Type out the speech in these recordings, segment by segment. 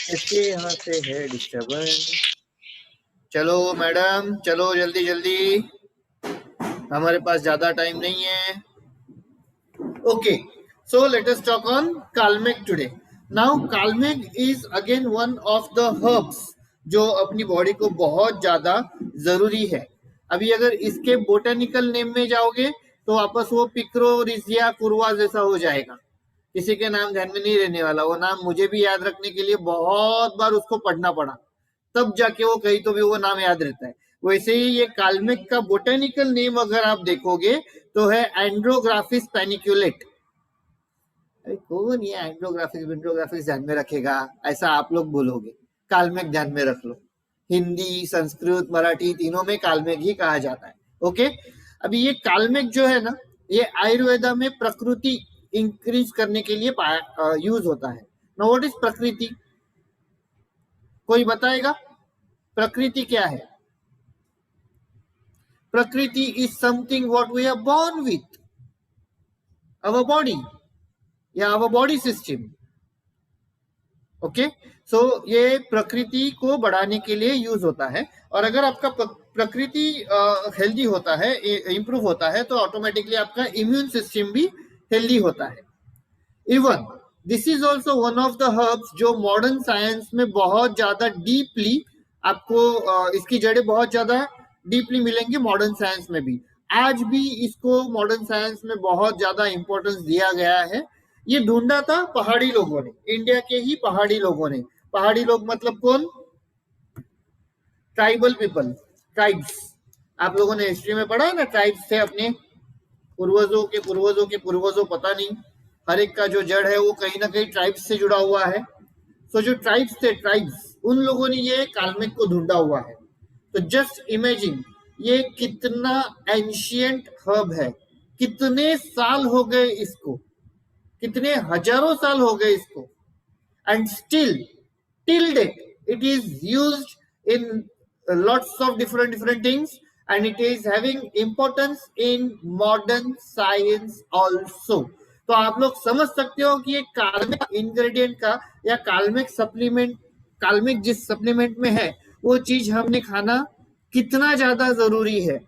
इसके यहाँ से है डिस्टर्बेंस। चलो मैडम, चलो जल्दी जल्दी, हमारे पास ज्यादा टाइम नहीं है। Okay, so let us talk on Kalmek today. Now Kalmek is again one of the herbs जो अपनी बॉडी को बहुत ज्यादा जरूरी है। अभी अगर इसके बोटेनिकल नेम में जाओगे तो वापस वो पिक्रोरिजिया कुरवा जैसा हो जाएगा, किसी के नाम ध्यान में नहीं रहने वाला। वो नाम मुझे भी याद रखने के लिए बहुत बार उसको पढ़ना पड़ा, तब जाके वो कहीं तो भी वो नाम याद रहता है। वैसे ही ये काल्मिक का बोटेनिकल नेम अगर आप देखोगे तो है एंड्रोग्राफिस पैनिक्यूलेट। कौन ये एंड्रोग्राफिस ध्यान में रखेगा, ऐसा आप लोग बोलोगे। काल्मिक ध्यान में रख लो, हिंदी संस्कृत मराठी तीनों में काल्मिक ही कहा जाता है। ओके, अभी ये काल्मिक जो है ना, ये आयुर्वेदा में प्रकृति इंक्रीज करने के लिए यूज होता है। नाउ व्हाट इज प्रकृति, कोई बताएगा प्रकृति क्या है? प्रकृति is something what we are born with, our body या our body system. Okay, so ये प्रकृति को बढ़ाने के लिए यूज होता है। और अगर आपका प्रकृति हेल्दी होता है, इंप्रूव होता है, तो ऑटोमेटिकली आपका इम्यून सिस्टम भी हेल्दी होता है। Even this is also one of the herbs जो मॉडर्न साइंस में बहुत ज्यादा डीपली आपको इसकी जड़ें बहुत ज्यादा डीपली मिलेंगी। मॉडर्न साइंस में भी आज भी इसको मॉडर्न साइंस में बहुत ज्यादा इंपॉर्टेंस दिया गया है। ये ढूंढा था पहाड़ी लोगों ने, इंडिया के ही पहाड़ी लोगों ने। पहाड़ी लोग मतलब कौन? Tribal people, tribes. आप लोगों ने हिस्ट्री में पढ़ा है ना, ट्राइब्स थे अपने पूर्वजों के पूर्वजों के पूर्वजों, पता नहीं, हर एक का जो जड़ है वो कहीं ना कहीं ट्राइब्स से जुड़ा हुआ है। तो जो ट्राइब्स थे, ट्राइब्स, उन लोगों ने ये काल्मिक को ढूंढा हुआ है। तो जस्ट इमेजिन ये कितना एंशियंट हर्ब है, कितने साल हो गए इसको, कितने हजारों साल हो गए इसको, and still till date it is used in lots of different things and it is having importance in modern science also. तो आप लोग समझ सकते हो कि ये काल्मिक इंग्रेडिएंट का या काल्मिक सप्लीमेंट, काल्मिक जिस सप्लीमेंट में है वो चीज हमने खाना कितना ज्यादा जरूरी है।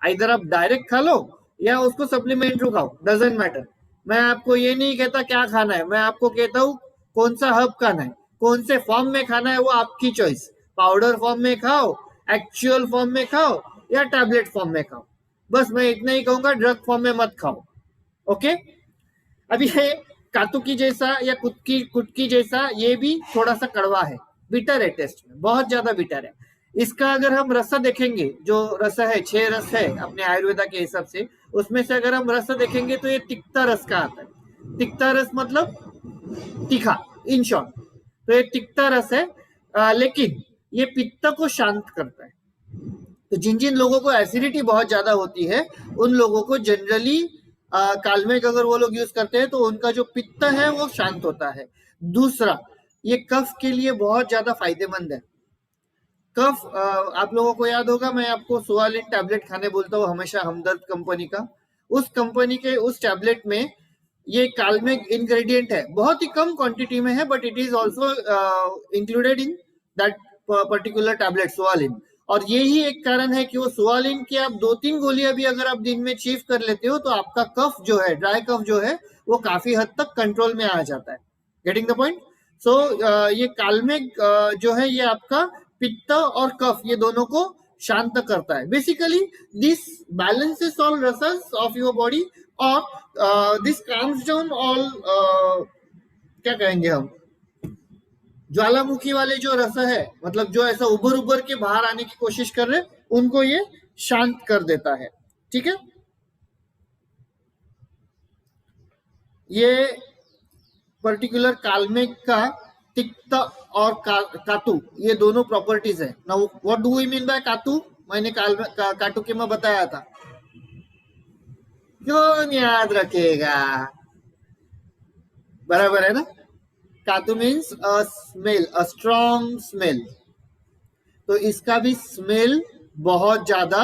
इधर आप डायरेक्ट खा लो या उसको सप्लीमेंट्री खाओ, डजेंट मैटर। मैं आपको ये नहीं कहता क्या खाना है, मैं आपको कहता हूँ कौन सा हर्ब खाना है, कौन से फॉर्म में खाना है वो आपकी चॉइस। पाउडर फॉर्म में खाओ, एक्चुअल फॉर्म में खाओ या टैबलेट फॉर्म में खाओ, बस मैं इतना ही कहूंगा, ड्रग फॉर्म में मत खाओ। ओके, अभी ये कातुकी जैसा या कुटकी जैसा ये भी थोड़ा सा कड़वा है, बिटर है, टेस्ट में बहुत ज्यादा बिटर है। इसका अगर हम रस देखेंगे, जो रस है 6 रस है अपने आयुर्वेदा के हिसाब से, उसमें से अगर हम रस देखेंगे तो ये तिक्ता रस का आता है। तिक्ता रस मतलब तीखा, इन शॉर्ट। तो ये तिक्ता रस है, लेकिन ये पित्त को शांत करता है। तो जिन जिन लोगों को एसिडिटी बहुत ज्यादा होती है उन लोगों को जनरली काल्मिक अगर वो लोग यूज करते हैं तो उनका जो पित्त है वो शांत होता है। दूसरा, ये कफ के लिए बहुत ज्यादा फायदेमंद है। कफ, आप लोगों को याद होगा मैं आपको सुआलिन टैबलेट खाने बोलता हूँ हमेशा, हमदर्द कंपनी का। उस कंपनी के उस टैबलेट में ये काल्मिक इंग्रेडिएंट है, बहुत ही कम क्वांटिटी में है, but it is also included in that particular tablet सुआलिन। और यही एक कारण है कि वो सुआलिन की आप 2-3 गोलियां भी अगर आप दिन में चीफ कर लेते हो तो आपका कफ जो है, ड्राई कफ जो है, वो काफी हद तक कंट्रोल में आ जाता है। Getting the point? सो ये काल्मिक जो है ये आपका पित्त और कफ ये दोनों को शांत करता है। Basically this balances all Russell's of your body और दिस काम्स डाउन ऑल, क्या कहेंगे हम, ज्वालामुखी वाले जो रस है, मतलब जो ऐसा उभर उभर के बाहर आने की कोशिश कर रहे, उनको ये शांत कर देता है। ठीक है, ये पर्टिकुलर काल्मिक का तिक्त और कातु ये दोनों प्रॉपर्टीज है। Now what do we mean by कातु? मैंने काटू के में बताया था, क्यों याद रखेगा, बराबर है ना? कातु means a smell, a strong smell. तो इसका भी स्मेल बहुत ज्यादा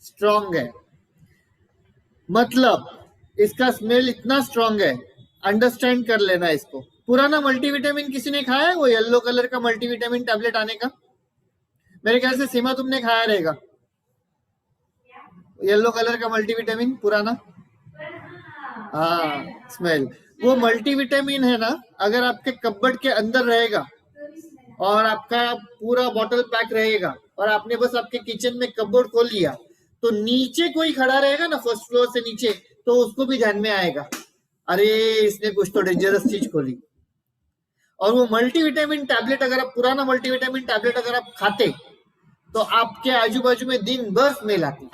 स्ट्रॉन्ग है, मतलब इसका स्मेल इतना स्ट्रॉन्ग है, अंडरस्टैंड कर लेना इसको। पुराना मल्टीविटामिन किसी ने खाया है? वो येलो कलर का मल्टीविटामिन टैबलेट आने का, मेरे ख्याल से सीमा तुमने खाया रहेगा, येलो कलर का मल्टीविटामिन पुराना। हाँ, स्मेल। वो मल्टीविटामिन है ना, अगर आपके कपबोर्ड के अंदर रहेगा और आपका पूरा बॉटल पैक रहेगा और आपने बस आपके किचन में कपबोर्ड खोल लिया, तो नीचे कोई खड़ा रहेगा ना फर्स्ट फ्लोर से नीचे, तो उसको भी ध्यान में आएगा, अरे इसने कुछ तो डेंजरस चीज खोली। और वो मल्टीविटामिन टैबलेट, अगर आप पुराना मल्टीविटामिन टैबलेट अगर आप खाते, तो आपके आजू बाजू में दिन भर स्मेल आती,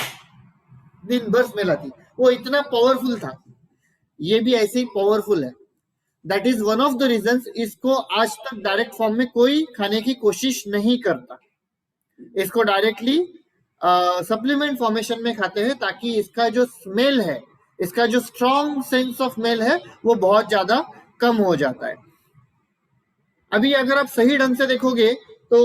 दिन भर स्मेल आती। वो इतना पावरफुल था, ये भी ऐसे ही पावरफुल है। That is one of the reasons इसको आज तक डायरेक्ट फॉर्म में कोई खाने की कोशिश नहीं करता। इसको डायरेक्टली सप्लीमेंट फॉर्मेशन में खाते हैं, ताकि इसका जो स्मेल है, इसका जो स्ट्रॉन्ग सेंस ऑफ स्मेल है, वो बहुत ज्यादा कम हो जाता है। अभी अगर आप सही ढंग से देखोगे तो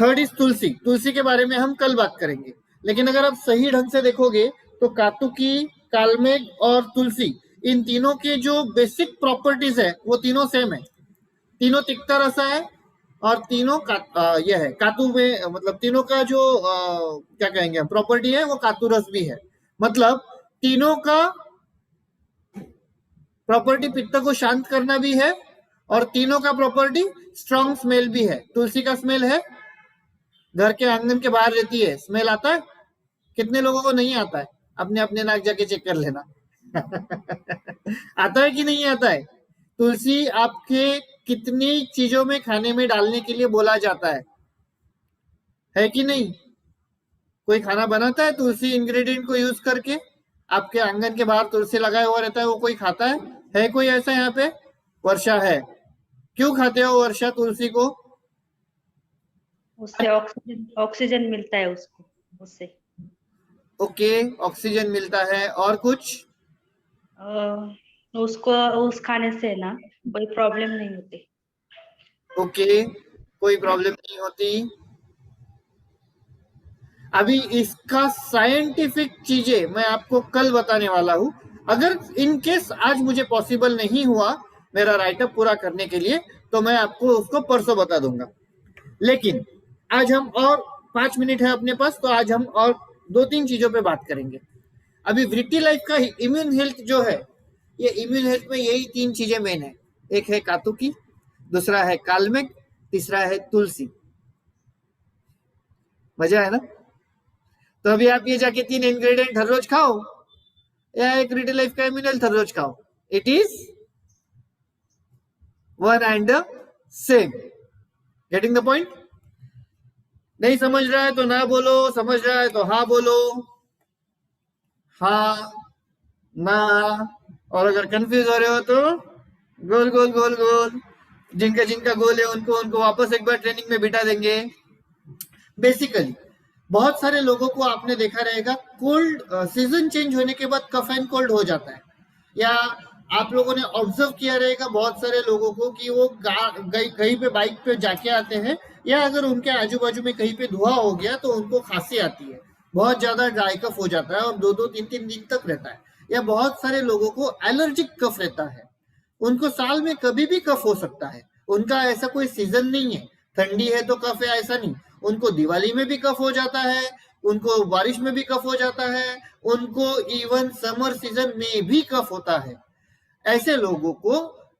थर्ड इज तुलसी। तुलसी के बारे में हम कल बात करेंगे, लेकिन अगर आप सही ढंग से देखोगे तो कातुकी, कालमेघ और तुलसी, इन तीनों के जो बेसिक प्रॉपर्टीज है वो तीनों सेम है। तीनों तिक्ता रसा है और तीनों यह है कातु में, मतलब तीनों का जो क्या कहेंगे प्रॉपर्टी है वो कातु रस भी है। मतलब तीनों का प्रॉपर्टी पित्त को शांत करना भी है और तीनों का प्रॉपर्टी स्ट्रॉन्ग स्मेल भी है। तुलसी का स्मेल है, घर के आंगन के बाहर रहती है, स्मेल आता है, कितने लोगों को नहीं आता है? अपने अपने नाक जाके चेक कर लेना। आता है कि नहीं आता है? तुलसी आपके कितनी चीजों में खाने में डालने के लिए बोला जाता है कि नहीं? कोई खाना बनाता है तुलसी इंग्रेडिएंट को यूज करके? आपके आंगन के बाहर तुलसी लगाया हुआ रहता है, वो कोई खाता है कोई ऐसा यहाँ पे? वर्षा है, क्यों खाते हो वर्षा तुलसी को? उससे ऑक्सीजन मिलता है उसको, उससे। ओके, ऑक्सीजन मिलता है। और कुछ? उसको उस खाने से ना कोई प्रॉब्लम नहीं होती। ओके, कोई प्रॉब्लम नहीं होती। अभी इसका साइंटिफिक चीजें मैं आपको कल बताने वाला हूं। अगर इन केस आज मुझे पॉसिबल नहीं हुआ मेरा राइटअप पूरा करने के लिए, तो मैं आपको उसको परसों बता दूंगा। लेकिन आज हम, और 5 मिनट है अपने पास, तो आज हम और 2-3 चीजों पे बात करेंगे। अभी वृत्ति लाइफ का इम्यून हेल्थ जो है, ये इम्यून हेल्थ में यही 3 चीजें मेन है। एक है कातुकी, दूसरा है कालमेघ, तीसरा है तुलसी। मजा है ना? तो अभी आप ये जाके 3 इंग्रेडिएंट हर रोज खाओ, या एक वृत्ति लाइफ का इम्यून हेल्थ हर रोज खाओ, it is one and the same. Getting the point? नहीं समझ रहा है तो ना बोलो, समझ रहा है तो हाँ बोलो, हाँ ना। और अगर कंफ्यूज हो रहे हो तो गोल गोल गोल गोल, जिनका जिनका गोल है उनको वापस एक बार ट्रेनिंग में बिठा देंगे। बेसिकली बहुत सारे लोगों को आपने देखा रहेगा, कोल्ड सीजन चेंज होने के बाद कफ एंड कोल्ड हो जाता है, या आप लोगों ने ऑब्जर्व किया रहेगा बहुत सारे लोगों को कि वो कहीं पे बाइक पे जाके आते हैं, या अगर उनके आजू बाजू में कहीं पे धुआं हो गया तो उनको खांसी आती है, बहुत ज्यादा ड्राई कफ हो जाता है और 2-3 दिन तक रहता है। या बहुत सारे लोगों को एलर्जिक कफ रहता है, उनको साल में कभी भी कफ हो सकता है, उनका ऐसा कोई सीजन नहीं है, ठंडी है तो कफ है ऐसा नहीं, उनको दिवाली में भी कफ हो जाता है, उनको बारिश में भी कफ हो जाता है, उनको इवन समर सीजन में भी कफ होता है। ऐसे लोगों को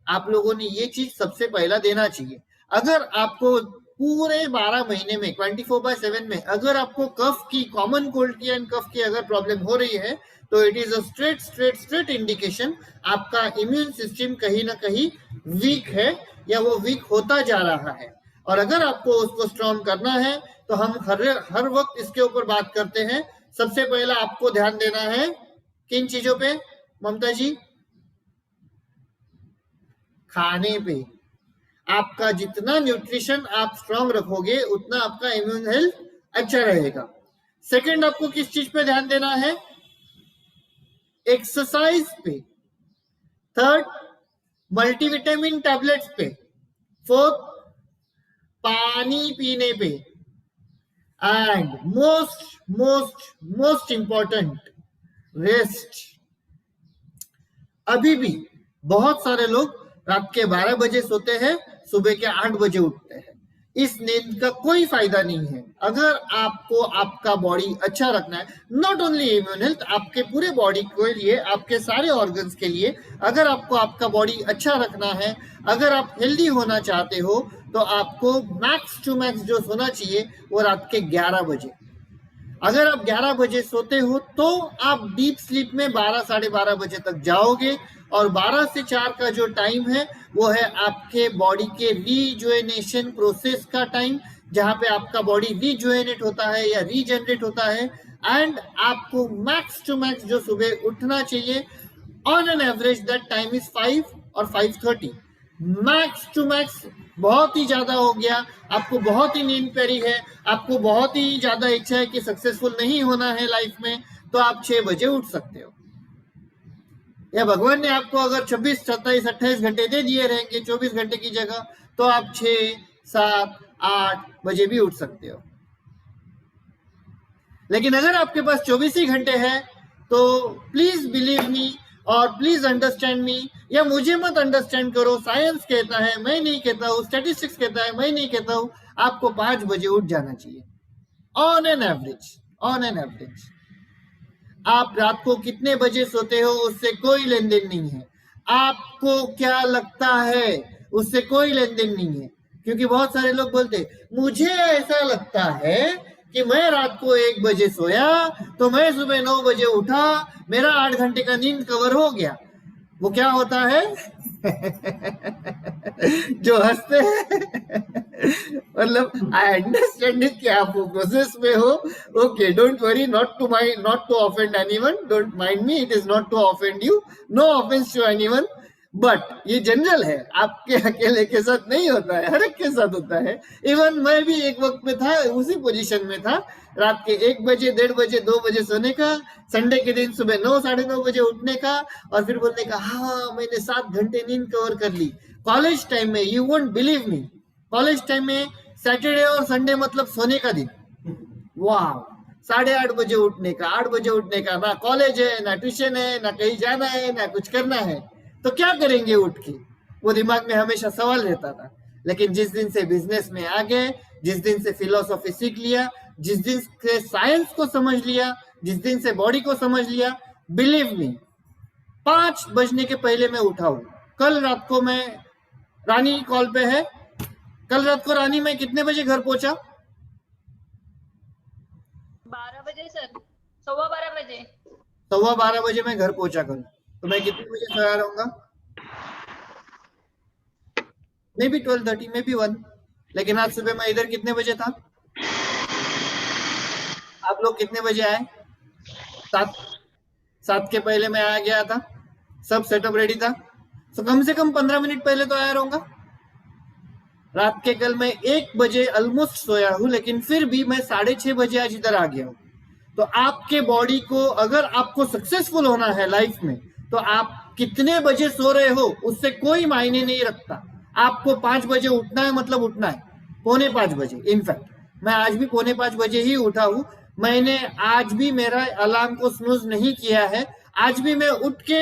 आप लोगों ने ये चीज सबसे पहला देना चाहिए। अगर आपको पूरे 12 महीने में 24/7 में अगर आपको कफ की, कॉमन कोल्ड की एंड कफ की अगर प्रॉब्लम हो रही है, तो it is a straight indication आपका इम्यून सिस्टम कहीं ना कहीं वीक है, या वो वीक होता जा रहा है। और अगर आपको उसको स्ट्रॉन्ग करना है तो हम हर वक्त इसके ऊपर बात करते हैं। सबसे पहला आपको ध्यान देना है किन चीजों पे ममता जी? खाने पे। आपका जितना न्यूट्रिशन आप स्ट्रॉन्ग रखोगे उतना आपका इम्यून हेल्थ अच्छा रहेगा। सेकंड, आपको किस चीज पे ध्यान देना है? एक्सरसाइज पे। थर्ड, मल्टीविटामिन टैबलेट्स पे। फोर्थ, पानी पीने पे। And most important, rest. अभी भी बहुत सारे लोग रात के 12 बजे सोते हैं, सुबह के 8 बजे उठते हैं। इस नींद का कोई फायदा नहीं है। अगर आपको आपका बॉडी अच्छा रखना है, नॉट ओनली इम्यून हेल्थ, आपके पूरे बॉडी के लिए, आपके सारे ऑर्गन्स के लिए, अगर आपको आपका बॉडी अच्छा रखना है, अगर आप हेल्दी होना चाहते हो, तो आपको मैक्स टू मैक्स जो सोना चाहिए वो रात के 11 बजे। अगर आप 11 बजे सोते हो तो आप डीप स्लीप में 12 साढ़े 12 बजे तक जाओगे, और 12 से 4 का जो टाइम है वो है आपके बॉडी के रीजुएनेशन प्रोसेस का टाइम, जहां पे आपका बॉडी रीजुएनेट होता है या रीजनरेट होता है। एंड आपको मैक्स टू मैक्स जो सुबह उठना चाहिए, on an average that time is 5 और 5:30। मैक्स टू मैक्स बहुत ही ज्यादा हो गया, आपको बहुत ही नींद प्यारी है, आपको बहुत ही ज्यादा इच्छा है कि सक्सेसफुल नहीं होना है लाइफ में, तो आप 6 बजे उठ सकते हो। या भगवान ने आपको अगर 26, 27, 28 घंटे दे दिए रहेंगे 24 घंटे की जगह, तो आप 6, 7, 8 बजे भी उठ सकते हो। लेकिन अगर आपके पास 24 ही घंटे है, तो प्लीज बिलीव मी और प्लीज अंडरस्टैंड मी, या मुझे मत अंडरस्टैंड करो, साइंस कहता है, मैं नहीं कहता हूँ, स्टैटिस्टिक्स कहता है, मैं नहीं कहता हूँ, आपको 5 बजे उठ जाना चाहिए on an average. On an average आप रात को कितने बजे सोते हो उससे कोई लेन देन नहीं है, आपको क्या लगता है उससे कोई लेन देन नहीं है। क्योंकि बहुत सारे लोग बोलते मुझे ऐसा लगता है कि मैं रात को 1 बजे सोया तो मैं सुबह 9 बजे उठा, मेरा 8 घंटे का नींद कवर हो गया। वो क्या होता है जो हंसते हैं मतलब आई अंडरस्टैंड इट कि आप वो प्रोसेस में हो, okay, don't worry, not to offend anyone, don't mind me, it is not to offend you, no offence to anyone, but ये जनरल है, आपके अकेले के साथ नहीं होता है, हर एक के साथ होता है। इवन मैं भी एक वक्त में था, उसी पोजीशन में था, रात के 1 बजे, 1:30 बजे, 2 बजे सोने का, संडे के दिन सुबह 9, साढ़े 9 बजे उठने का, और फिर बोलने का हाँ मैंने 7 घंटे नींद कवर कर ली। कॉलेज टाइम में, you won't believe me, college time में सैटरडे और संडे मतलब सोने का दिन, वाह, 8:30 बजे उठने का, 8 बजे उठने का, ना कॉलेज है, ना ट्यूशन है, ना कहीं जाना है, ना कुछ करना है, तो क्या करेंगे उठ के, वो दिमाग में हमेशा सवाल रहता था। लेकिन जिस दिन से बिजनेस में आ गए, जिस दिन से फिलोसॉफी सीख लिया, जिस दिन से साइंस को समझ लिया, जिस दिन से बॉडी को समझ लिया, बिलीव मी, 5 बजने के पहले मैं उठा हूं। कल रात को मैं, रानी कॉल पे है, कल रात को रानी मैं कितने बजे घर पहुंचा? 12 बजे सर, 12:15 बजे। 12:15 बजे मैं घर पहुंचा कल, तो मैं कितने बजे सोया रहूंगा? May be 12:30, may be 1। लेकिन आज सुबह मैं इधर कितने बजे था? आप लोग कितने बजे आए? 7 के पहले मैं आ गया था, सब सेटअप रेडी था, तो कम से कम 15 मिनट पहले तो आया रहूंगा। रात के कल मैं 1 बजे ऑलमोस्ट सोया हूं, लेकिन फिर भी मैं 6:30 बजे आज इधर आ गया हूं। तो आपके बॉडी को, अगर आपको सक्सेसफुल होना है लाइफ में, तो आप कितने बजे सो रहे हो उससे कोई मायने नहीं रखता। आपको 5 बजे उठना है मतलब उठना है, 4:45 बजे। इनफैक्ट मैं आज भी 4:45 बजे ही उठा हूं। मैंने आज भी मेरा अलार्म को स्नूज नहीं किया है, आज भी मैं उठ के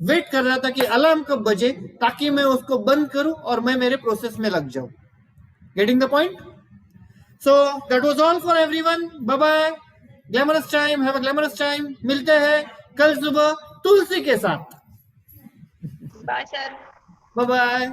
वेट कर रहा था कि अलार्म कब बजे, ताकि मैं उसको बंद करूं और मैं मेरे प्रोसेस में लग जाऊं। Getting the point? So that was all for everyone. Bye bye, glamorous time, have a glamorous time. मिलते हैं कल सुबह तुलसी के साथ। Bye sir. Bye bye.